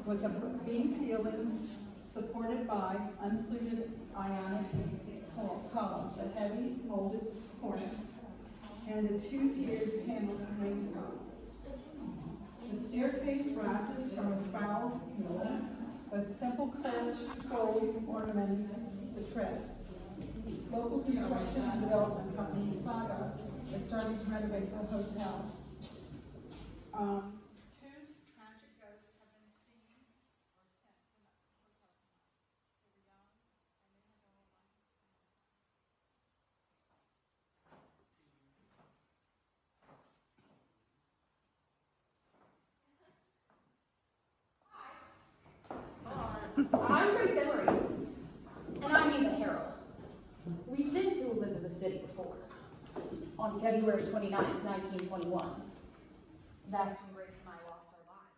with a beam ceiling supported by unfluted ionic columns, a heavy molded cornice, and a two-tiered paneled wainscot. The staircase rises from a spiral pillar with simple curved scrolls ornamenting the treads. Local construction and development company Saga is starting to renovate the hotel. Two tragic ghosts have been seen or sensed in the hotel tonight. They were young and they had all life. I'm Grace Emery, and I'm Eva Harrell. We've been to Elizabeth City before, on February 29th, 1921. That's when Grace and I lost our lives,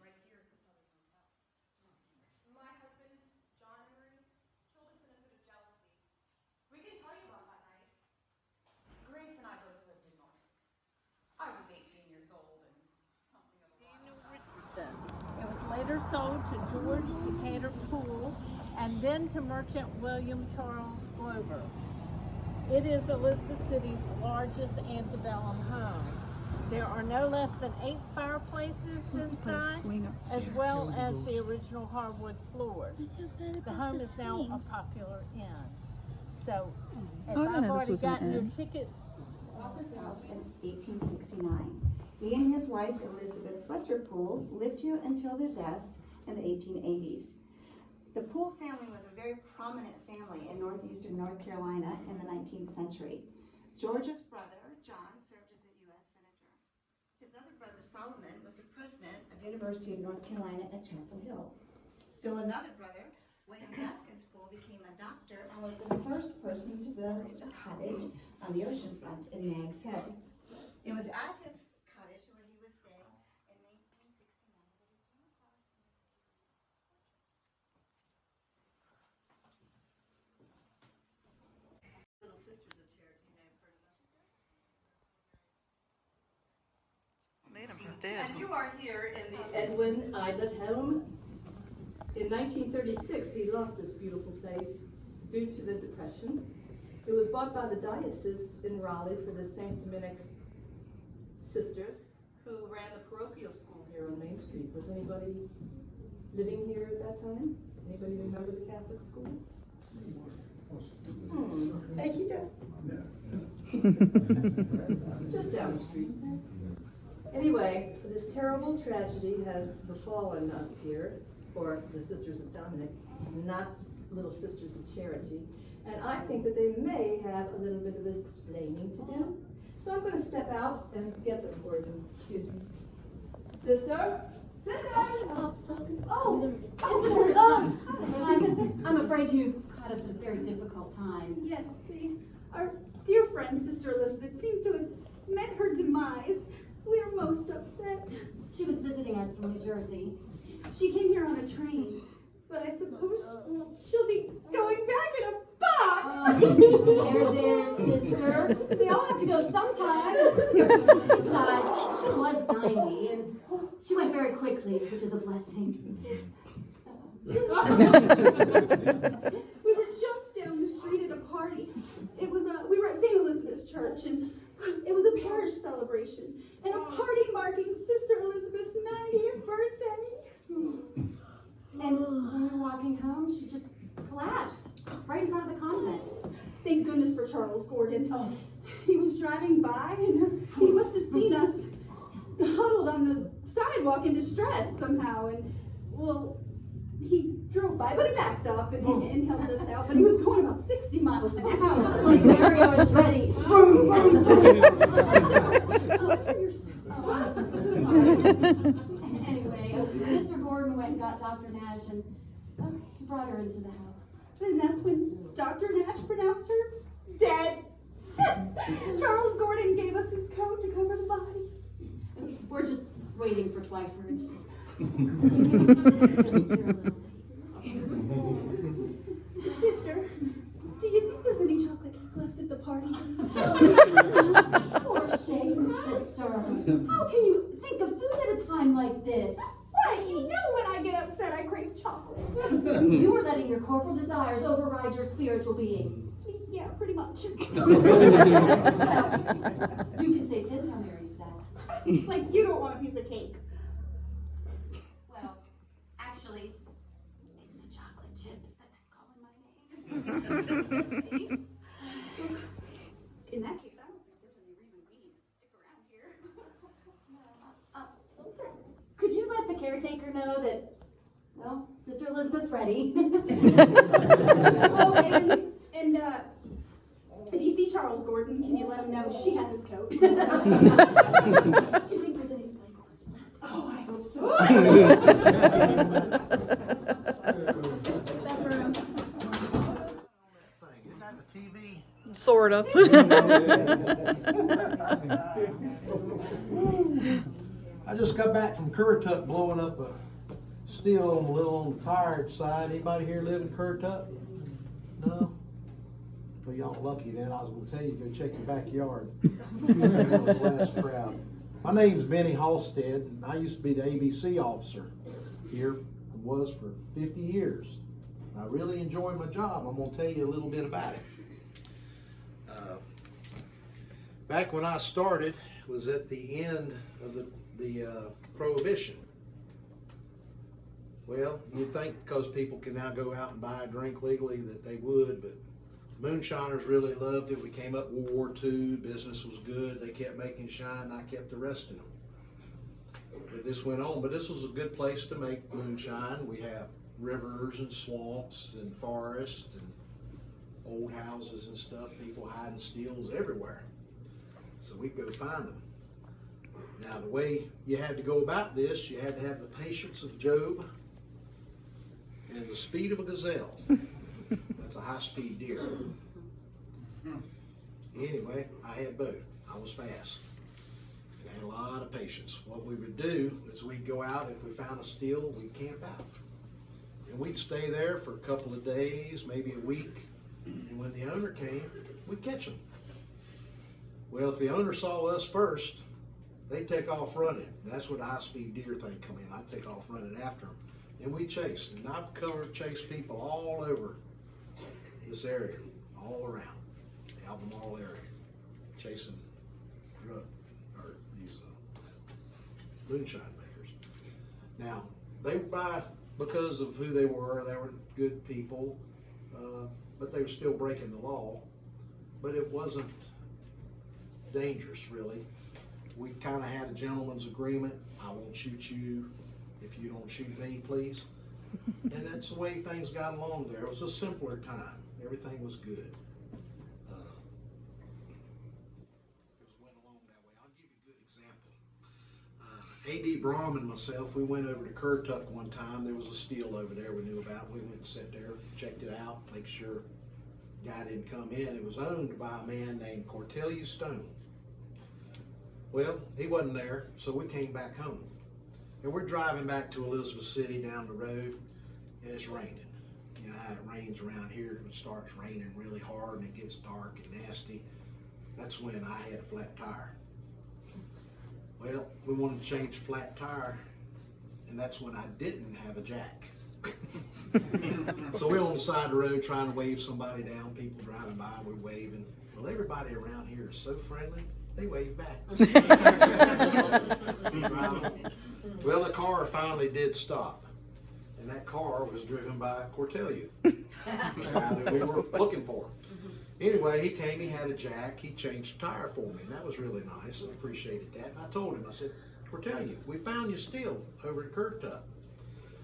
right here at the Southern Hotel. My husband, John Emery, killed us in a fit of jealousy. We can tell you about that night. Grace and I both lived in Norfolk. I was 18 years old and something of a Daniel Richardson. It was later sold to George Decatur Poole and then to merchant William Charles Glover. It is Elizabeth City's largest antebellum home. There are no less than 8 fireplaces inside, as well as the original hardwood floors. The home is now a popular inn. So, if I've already gotten your ticket, Bought this house in 1869. He and his wife, Elizabeth Fletcher Poole, lived here until their deaths in the 1880s. The Poole family was a very prominent family in northeastern North Carolina in the 19th century. George's brother, John, served as a U.S. Senator. His other brother, Solomon, was the president of University of North Carolina at Chapel Hill. Still another brother, William Gaskins Poole, became a doctor and was the first person to build a cottage on the ocean front in Nag's Head. It was at his cottage where he was staying in 1869 that he came across a mysterious portrait. Little Sisters of Charity, you may have heard of us. Madam, she's dead. And you are here in the Edwin Idlet home. In 1936, he lost this beautiful place due to the Depression. It was bought by the diocese in Raleigh for the St. Dominic sisters who ran the parochial school here on Main Street. Was anybody living here at that time? Anybody remember the Catholic school? Thank you, Dust. Just down the street. Anyway, this terrible tragedy has befallen us here, or the Sisters of Dominic, not Little Sisters of Charity. And I think that they may have a little bit of explaining to do. So I'm going to step out and get them for you. Excuse me. Sister? Sister! Oh, visitors! I'm afraid you caught us at a very difficult time. Yes, see, our dear friend, Sister Elizabeth, seems to have met her demise. We are most upset. She was visiting us from New Jersey. She came here on a train, but I suppose she'll be going back in a box. There, sister. We all have to go sometime. Besides, she was 90, and she went very quickly, which is a blessing. We were just down the street at a party. It was we were at St. Elizabeth's Church, and it was a parish celebration, and a party marking Sister Elizabeth's 90th birthday. And when we were walking home, she just collapsed right in front of the convent. Thank goodness for Charles Gordon. Oh, he was driving by, and he must have seen us huddled on the sidewalk in distress somehow, and, well, he drove by, but he backed up and helped us out, but he was going about 60 miles an hour. Like Mario Andretti. Vroom, vroom. Anyway, Mr. Gordon went and got Dr. Nash and he brought her into the house. And that's when Dr. Nash pronounced her dead. Charles Gordon gave us his coat to cover the body. We're just waiting for Twyford's. Sister, do you think there's any chocolate cake left at the party? For shame, sister. How can you think of food at a time like this? Why, you know when I get desires override your spiritual being. Yeah, pretty much. Well, you can say 10 Hail Marys for that. Like, you don't want a piece of cake. Well, actually, it's the chocolate chips that they're calling my name. In that case, I don't think there's any reason we need to stick around here. Could you let the caretaker know that, well, Sister Elizabeth's ready? Oh, and if you see Charles Gordon, can you let him know she has his coat? Do you think there's any sleigh cards left? Oh, I hope so. Isn't that the TV? Sort of. I just got back from Currituck blowing up a steel a little on the tired side. Anybody here live in Currituck? No? Well, y'all lucky then. I was going to tell you to go check your backyard. That was the last crowd. My name's Benny Halstead, and I used to be the ABC officer here. I was for 50 years. I really enjoyed my job. I'm going to tell you a little bit about it. Back when I started was at the end of the Prohibition. Well, you'd think because people can now go out and buy a drink legally that they would, but moonshiners really loved it. We came up World War II, business was good, they kept making shine, and I kept arresting them. But this went on, but this was a good place to make moonshine. We have rivers and swamps and forests and old houses and stuff, people hiding steels everywhere. So we'd go find them. Now the way you had to go about this, you had to have the patience of Job and the speed of a gazelle. That's a high-speed deer. Anyway, I had both. I was fast. And I had a lot of patience. What we would do is we'd go out, if we found a steal, we'd camp out. And we'd stay there for a couple of days, maybe a week. And when the owner came, we'd catch them. Well, if the owner saw us first, they'd take off running. That's where the high-speed deer thing come in. I'd take off running after them. And we chased. And I've chased people all over this area, all around the Albemarle area, chasing these moonshine makers. Now, they would buy because of who they were good people, but they were still breaking the law. But it wasn't dangerous, really. We kind of had a gentleman's agreement. I won't shoot you if you don't shoot me, please. And that's the way things got along there. It was a simpler time. Everything was good. It went along that way. I'll give you a good example. A.D. Brahm and myself, we went over to Currituck one time. There was a steal over there we knew about. We went and sat there, checked it out, make sure the guy didn't come in. It was owned by a man named Cortelius Stone. Well, he wasn't there, so we came back home. And we're driving back to Elizabeth City down the road, and it's raining. You know how it rains around here. It starts raining really hard, and it gets dark and nasty. That's when I had a flat tire. Well, we wanted to change the flat tire, and that's when I didn't have a jack. So we're on the side of the road trying to wave somebody down. People driving by, we're waving. Well, everybody around here is so friendly. They wave back. Well, the car finally did stop, and that car was driven by Cortelius, the guy that we were looking for. Anyway, he came, he had a jack, he changed the tire for me, and that was really nice. I appreciated that. And I told him, I said, Cortelius, we found your steel over at Currituck.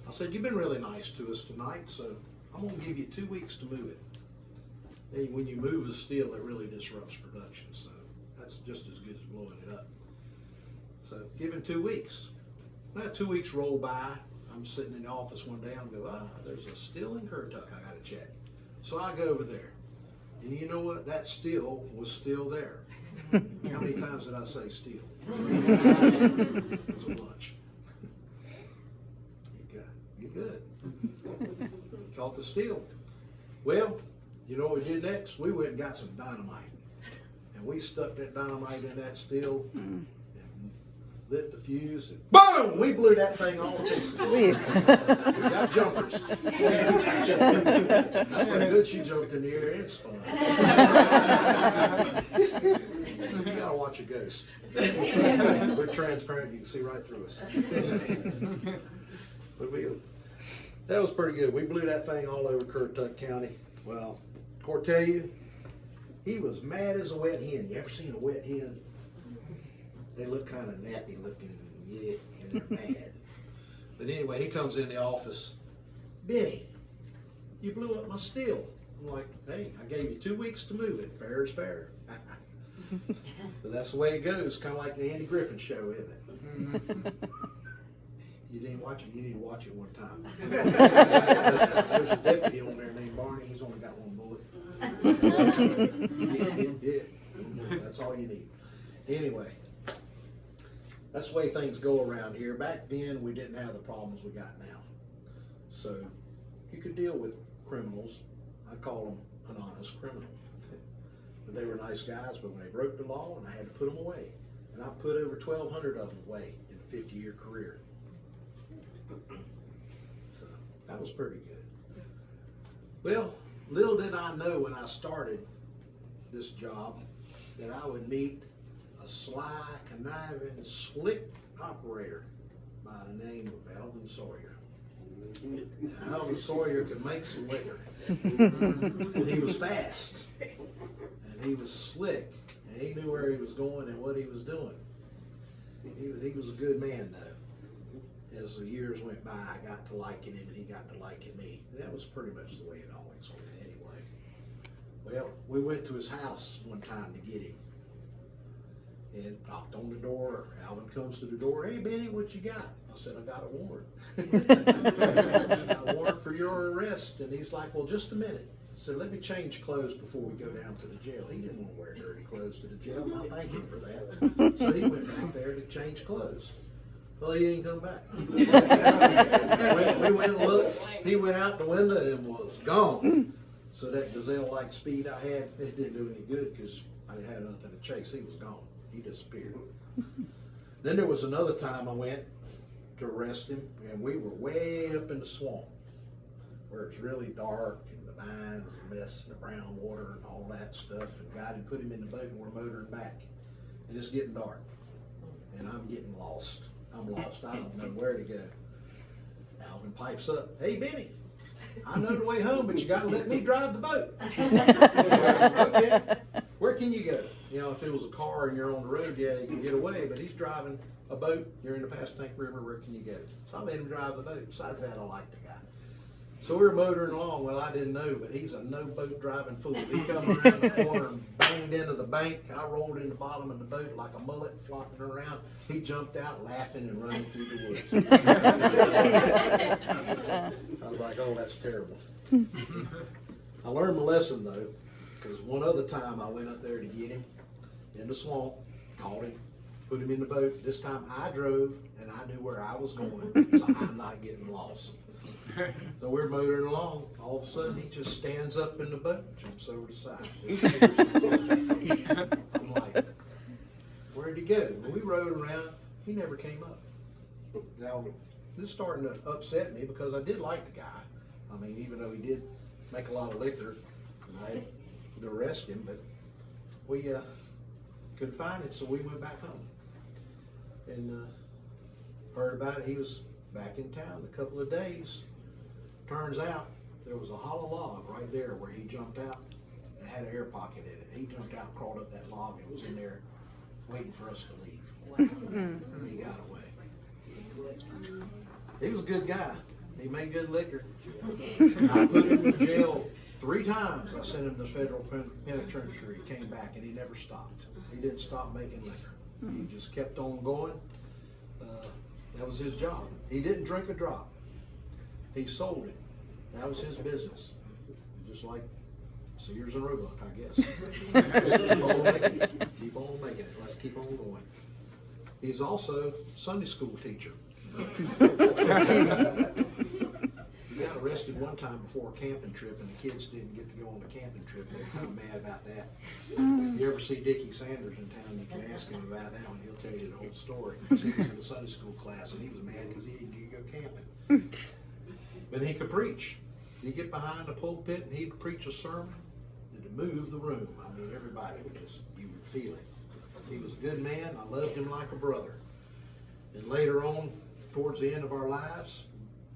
I said, you've been really nice to us tonight, so I'm going to give you 2 weeks to move it. And when you move a steel, it really disrupts production, so that's just as good as blowing it up. So give him 2 weeks. Well, 2 weeks roll by. I'm sitting in the office one day, and I go, there's a steel in Currituck I got to check. So I go over there. And you know what? That steel was still there. How many times did I say steel? It was a bunch. You're good. We caught the steel. Well, you know what we did next? We went and got some dynamite. And we stuck that dynamite in that steel and lit the fuse, and boom! We blew that thing all to pieces. We got jumpers. How good she jumped in the air and spun. You gotta watch a ghost. We're transparent, you can see right through us. But that was pretty good. We blew that thing all over Currituck County. Well, Cortelu, he was mad as a wet hen. You ever seen a wet hen? They look kind of nappy looking, yeah, and they're mad. But anyway, he comes in the office. Benny, you blew up my still. I'm like, hey, I gave you 2 weeks to move it. Fair is fair. But that's the way it goes, kind of like the Andy Griffin show, isn't it? You didn't watch it, you need to watch it one time. There's a deputy on there named Barney, he's only got one bullet. Yeah, that's all you need. Anyway, that's the way things go around here. Back then, we didn't have the problems we got now. So, you could deal with criminals. I call them an honest criminal. But they were nice guys, but when they broke the law, and I had to put them away. And I put over 1,200 of them away in a 50-year career. So that was pretty good. Well, little did I know when I started this job that I would meet a sly, conniving, slick operator by the name of Alvin Sawyer. Now, Alvin Sawyer could make some liquor. And he was fast. And he was slick. And he knew where he was going and what he was doing. He was a good man, though. As the years went by, I got to liking him and he got to liking me. And that was pretty much the way it always went anyway. Well, we went to his house one time to get him. And knocked on the door. Alvin comes to the door. Hey, Benny, what you got? I said, I got a warrant. A warrant for your arrest. And he's like, well, just a minute. I said, let me change clothes before we go down to the jail. He didn't want to wear dirty clothes to the jail. And I thank him for that. So he went back there to change clothes. Well, he didn't come back. We went and looked. He went out the window and was gone. So that gazelle-like speed I had, it didn't do any good because I didn't have nothing to chase. He was gone. He disappeared. Then there was another time I went to arrest him, and we were way up in the swamp where it's really dark and the vines and mess and the brown water and all that stuff. And got him, put him in the boat, and we're motoring back. And it's getting dark, and I'm getting lost. I'm lost. I don't know where to go. Alvin pipes up. Hey, Benny, I know the way home, but you got to let me drive the boat. Okay. Where can you go? You know, if it was a car and you're on the road, yeah, you can get away, but he's driving a boat. You're in the Pastank River. Where can you go? So I let him drive the boat. Besides that, I like the guy. So we're motoring along. Well, I didn't know, but he's a no-boat driving fool. He come around the corner and banged into the bank. I rolled in the bottom of the boat like a mullet flopping around. He jumped out laughing and running through the woods. I was like, oh, that's terrible. I learned my lesson, though, because one other time I went up there to get him in the swamp, caught him, put him in the boat. This time I drove, and I knew where I was going, so I'm not getting lost. So we're motoring along. All of a sudden, he just stands up in the boat, jumps over the side. I'm like, where'd he go? When we rode around, he never came up. Now, this is starting to upset me because I did like the guy. I mean, even though he did make a lot of liquor, I had to arrest him, but we couldn't find it, so we went back home. And heard about it. He was back in town a couple of days. Turns out there was a hollow log right there where he jumped out. It had an air pocket in it. He jumped out, crawled up that log, and was in there waiting for us to leave. He got away. He was a good guy. He made good liquor. I put him in jail 3 times. I sent him to federal penitentiary. He came back and he never stopped. He didn't stop making liquor. He just kept on going. That was his job. He didn't drink a drop. He sold it. That was his business. Just like Sears and Roebuck, I guess. Keep on making it. Keep on making it. Let's keep on going. He's also a Sunday school teacher. He got arrested one time before a camping trip, and the kids didn't get to go on the camping trip. They were kind of mad about that. If you ever see Dickie Sanders in town, you can ask him about that one. He'll tell you the whole story. He was in a Sunday school class, and he was mad because he didn't get to go camping. But he could preach. He'd get behind the pulpit, and he'd preach a sermon that'd move the room. I mean, everybody would just, you would feel it. He was a good man. I loved him like a brother. And later on, towards the end of our lives,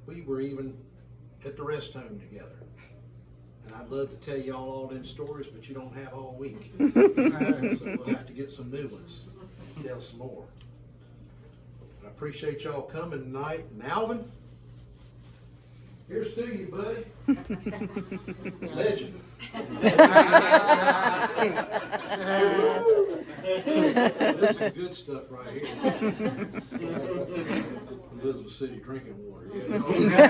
we were even at the rest home together. And I'd love to tell you all them stories, but you don't have all week. So we'll have to get some new ones, tell some more. I appreciate y'all coming tonight. And Alvin, here's to you, buddy. Legend. This is good stuff right here. Elizabeth City drinking water. Yeah.